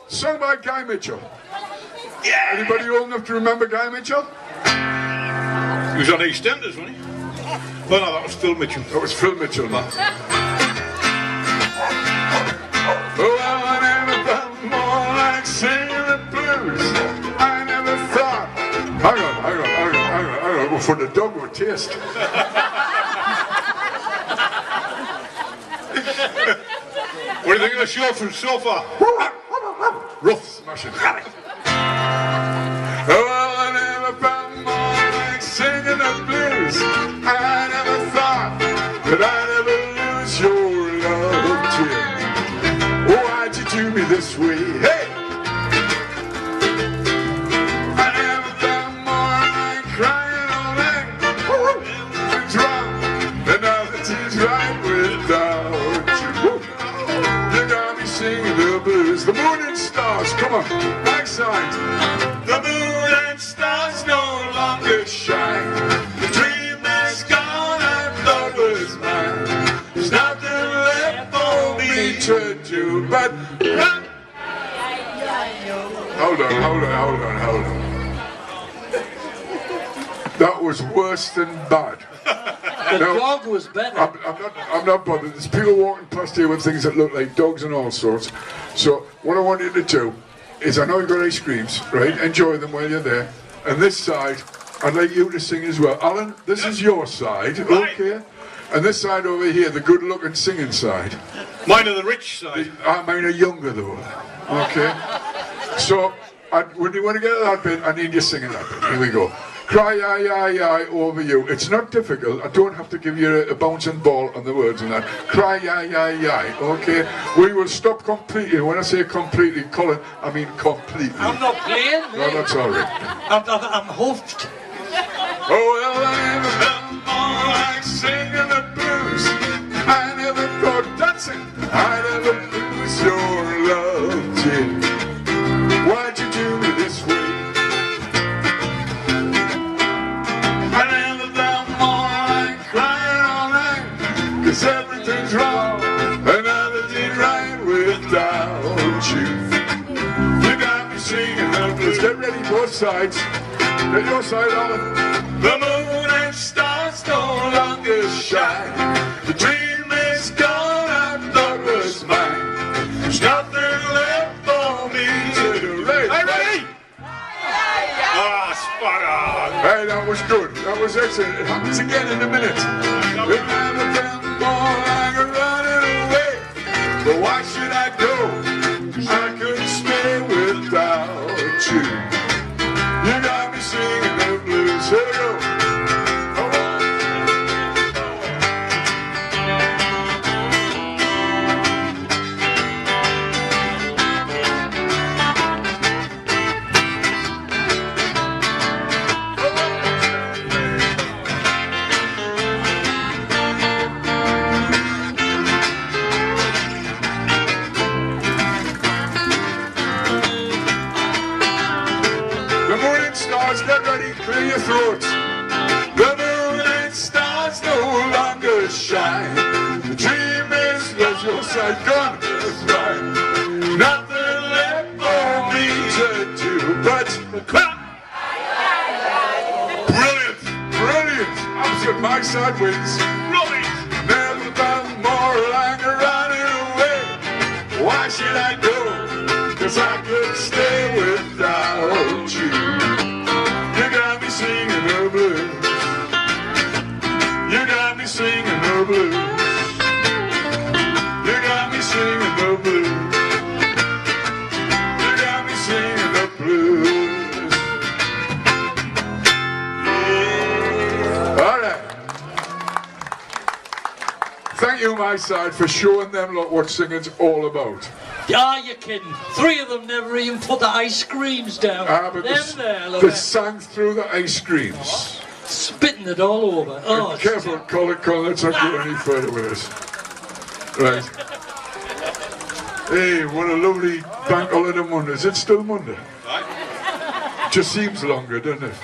Sung by Guy Mitchell. Yeah! Anybody old enough to remember Guy Mitchell? He was on EastEnders, wasn't he? Well, no, that was Phil Mitchell. That was Phil Mitchell, man. Oh, I never felt more like singing the blues. I never thought. Hang on. Well, for the dog would taste. What do you think of the show from so far? Rough smashing. Oh, I never felt more like singing the blues. I never thought that I'd ever lose your love, dear. Oh, why'd you do me this way? Hey! I never felt more like crying all night. Everything's wrong, and nothing's right without you. You got me singing the blues. The moon and stars, come on, my side. The moon and stars no longer shine. The dream that's gone I thought was mine. There's nothing left for me to do but run. Hold on. That was worse than bad. The dog was better. I'm not bothered. There's people walking past here with things that look like dogs and all sorts. So what I want you to do is, I know you've got ice creams, right? Enjoy them while you're there. And this side, I'd like you to sing as well. Alan, this is your side, okay? And this side over here, the good-looking singing side. Mine are the rich side. Mine are younger though, okay? So, when you want to get to that bit, I need you singing that bit. Here we go. Cry, aye, over you. It's not difficult. I don't have to give you a bouncing ball on the words and that. Cry, aye, okay? We will stop completely. When I say completely, Colin, I mean completely. I'm not playing. No, that's all right. I'm hoofed. Oh, well, I never felt more like singing the blues. I never thought dancing I'd ever lose your love, dear. Why'd you do me this way? Cause everything's wrong and nothing's right without you. You got me singing the blues. Get ready, both sides. Get your side on it. The moon and stars no longer shine. The dream is gone, I thought was mine. There's nothing left for me to do. Right, hey, ready? Ah, spot on. Hey, that was good. That was excellent. It happens again in a minute. We'll never felt more like running away. But why should I go? I couldn't stay without you. You got me singing the blues. Here we go. Get ready, clear your throats. The moon and stars no longer shine. The dream is there's your side gone. That's right. Nothing left for me to do but clap. Brilliant. Absolute my side wins. Brilliant. Never felt more like running away. Why should I go? Cause I could stay without you. You got me singing the blues. You got me singing the blues. You got me singing the blues. You got me singing the blues. All right. Thank you, my side, for showing them what singing's all about. Are you kidding? 3 of them never even put the ice creams down. But they sang through the ice creams. Spitting it all over. Oh, careful, Colin, let's not go any further with this. Right. Hey, what a lovely bank holiday Monday. Is it still Monday? Right. Just seems longer, doesn't it?